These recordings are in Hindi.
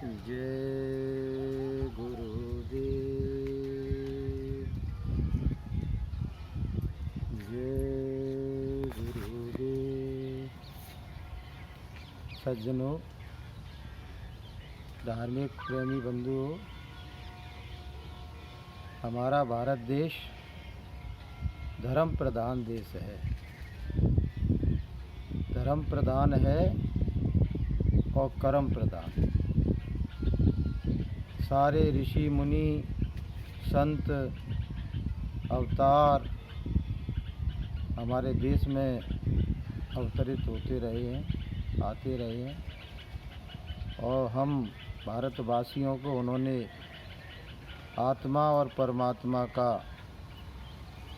जय गुरुदेव। जय गुरुदेव। सज्जनों, धार्मिक प्रेमी बंधुओं, हमारा भारत देश धर्म प्रधान देश है। धर्म प्रधान है और कर्म प्रधान। सारे ऋषि मुनि संत अवतार हमारे देश में अवतरित होते रहे हैं, आते रहे हैं, और हम भारतवासियों को उन्होंने आत्मा और परमात्मा का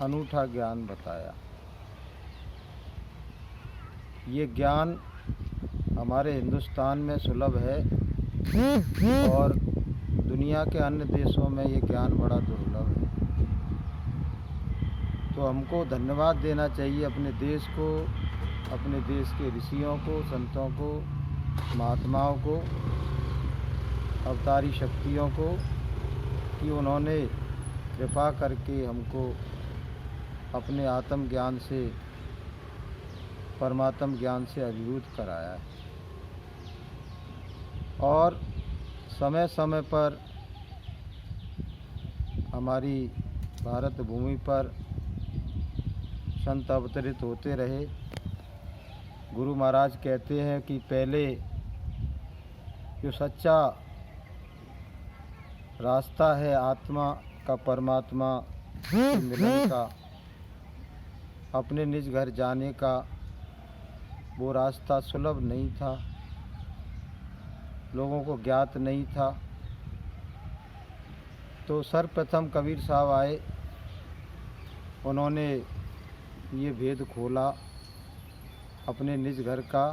अनूठा ज्ञान बताया। ये ज्ञान हमारे हिंदुस्तान में सुलभ है और दुनिया के अन्य देशों में ये ज्ञान बड़ा दुर्लभ है। तो हमको धन्यवाद देना चाहिए अपने देश को, अपने देश के ऋषियों को, संतों को, महात्माओं को, अवतारी शक्तियों को, कि उन्होंने कृपा करके हमको अपने आत्म ज्ञान से, परमात्म ज्ञान से अभिभूत कराया है। और समय समय पर हमारी भारत भूमि पर संत अवतरित होते रहे। गुरु महाराज कहते हैं कि पहले जो सच्चा रास्ता है आत्मा का, परमात्मा से मिलन का, अपने निज घर जाने का, वो रास्ता सुलभ नहीं था, लोगों को ज्ञात नहीं था। तो सर्वप्रथम कबीर साहब आए, उन्होंने ये भेद खोला अपने निज घर का,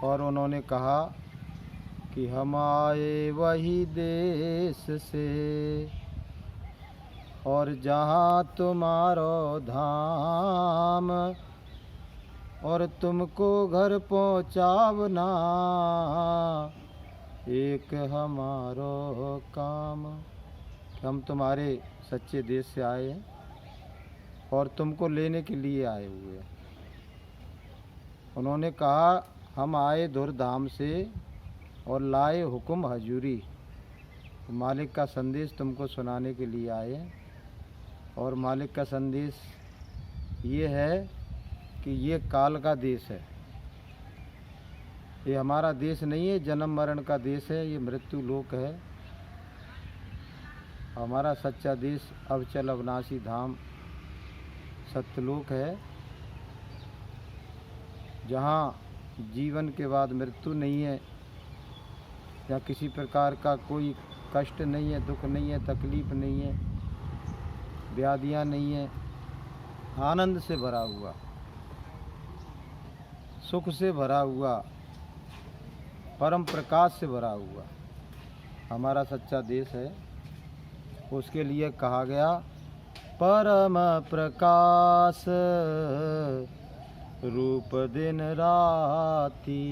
और उन्होंने कहा कि हम आए वही देश से और जहाँ तुम्हारो धाम, और तुमको घर पहुँचावना एक हमारो काम। हम तुम्हारे सच्चे देश से आए हैं और तुमको लेने के लिए आए हुए हैं। उन्होंने कहा हम आए धुरधाम से और लाए हुक्म हजूरी। मालिक का संदेश तुमको सुनाने के लिए आए हैं। और मालिक का संदेश ये है कि ये काल का देश है, ये हमारा देश नहीं है, जन्म मरण का देश है, ये मृत्यु लोक है। हमारा सच्चा देश अविचल अविनाशी धाम सत्यलोक है, जहाँ जीवन के बाद मृत्यु नहीं है, जहाँ किसी प्रकार का कोई कष्ट नहीं है, दुख नहीं है, तकलीफ नहीं है, व्याधियाँ नहीं है, आनंद से भरा हुआ, सुख से भरा हुआ, परम प्रकाश से भरा हुआ हमारा सच्चा देश है। उसके लिए कहा गया परम प्रकाश रूप दिन राती,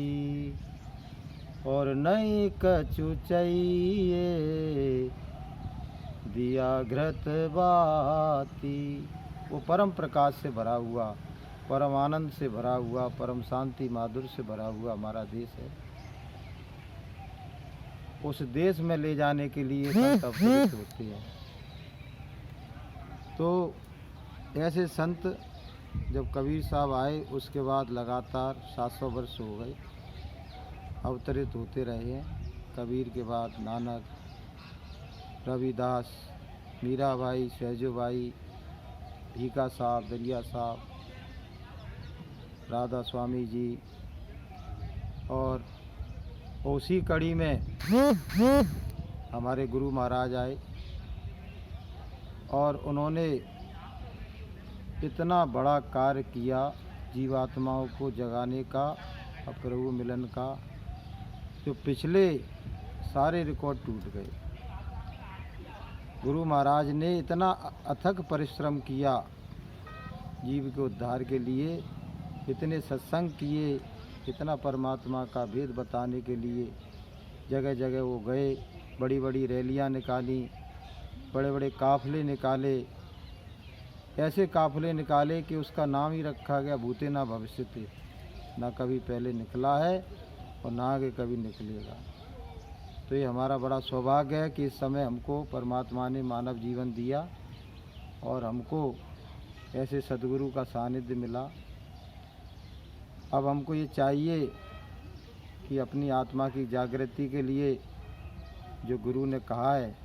और नहीं कछु चाहिए दिया घृत बाती। वो परम प्रकाश से भरा हुआ, परम आनंद से भरा हुआ, परम शांति माधुर्य से भरा हुआ हमारा देश है। उस देश में ले जाने के लिए संत अवतरित होते हैं। तो ऐसे संत जब कबीर साहब आए, उसके बाद लगातार 700 वर्ष हो गए अवतरित होते रहे हैं। कबीर के बाद नानक, रविदास, मीराबाई, सहजोबाई, भीखा साहब, दरिया साहब, राधा स्वामी जी, और उसी कड़ी में हमारे गुरु महाराज आए और उन्होंने इतना बड़ा कार्य किया जीवात्माओं को जगाने का और प्रभु मिलन का, जो पिछले सारे रिकॉर्ड टूट गए। गुरु महाराज ने इतना अथक परिश्रम किया जीव के उद्धार के लिए, इतने सत्संग किए, इतना परमात्मा का भेद बताने के लिए जगह जगह वो गए, बड़ी बड़ी रैलियां निकाली, बड़े बड़े काफ़िले निकाले। ऐसे काफ़िले निकाले कि उसका नाम ही रखा गया भूते ना भविष्यते, ना कभी पहले निकला है और ना आगे कभी निकलेगा। तो ये हमारा बड़ा सौभाग्य है कि इस समय हमको परमात्मा ने मानव जीवन दिया और हमको ऐसे सद्गुरु का सानिध्य मिला। अब हमको ये चाहिए कि अपनी आत्मा की जागृति के लिए जो गुरु ने कहा है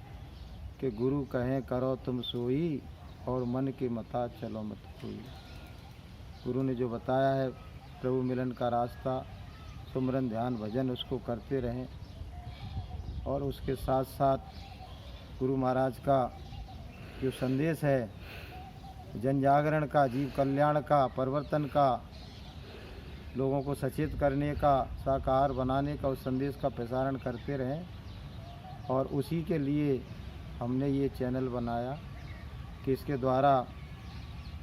कि गुरु कहें करो तुम सोई और मन के मता चलो मत कोई। गुरु ने जो बताया है प्रभु मिलन का रास्ता, सुमरन ध्यान भजन, उसको करते रहें। और उसके साथ साथ गुरु महाराज का जो संदेश है जन जागरण का, जीव कल्याण का, परिवर्तन का, लोगों को सचेत करने का, शाकाहार बनाने का, उस संदेश का प्रसारण करते रहें। और उसी के लिए हमने ये चैनल बनाया कि इसके द्वारा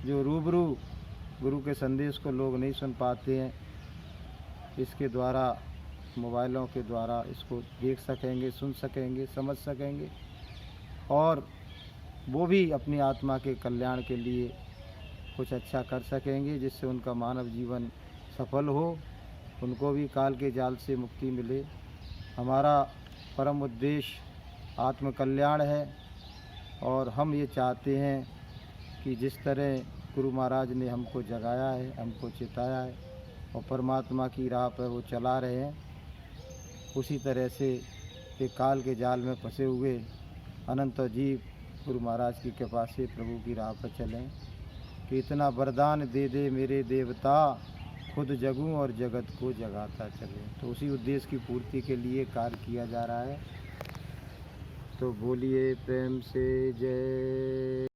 जो रूबरू गुरु के संदेश को लोग नहीं सुन पाते हैं, इसके द्वारा मोबाइलों के द्वारा इसको देख सकेंगे, सुन सकेंगे, समझ सकेंगे और वो भी अपनी आत्मा के कल्याण के लिए कुछ अच्छा कर सकेंगे, जिससे उनका मानव जीवन सफल हो, उनको भी काल के जाल से मुक्ति मिले। हमारा परम उद्देश्य आत्म कल्याण है और हम ये चाहते हैं कि जिस तरह गुरु महाराज ने हमको जगाया है, हमको चिताया है और परमात्मा की राह पर वो चला रहे हैं, उसी तरह से ये काल के जाल में फंसे हुए अनंत जीव गुरु महाराज की कृपा से प्रभु की राह पर चलें कि इतना वरदान दे दे मेरे देवता, खुद जगूं और जगत को जगाता चले। तो उसी उद्देश्य की पूर्ति के लिए कार्य किया जा रहा है। तो बोलिए प्रेम से जय।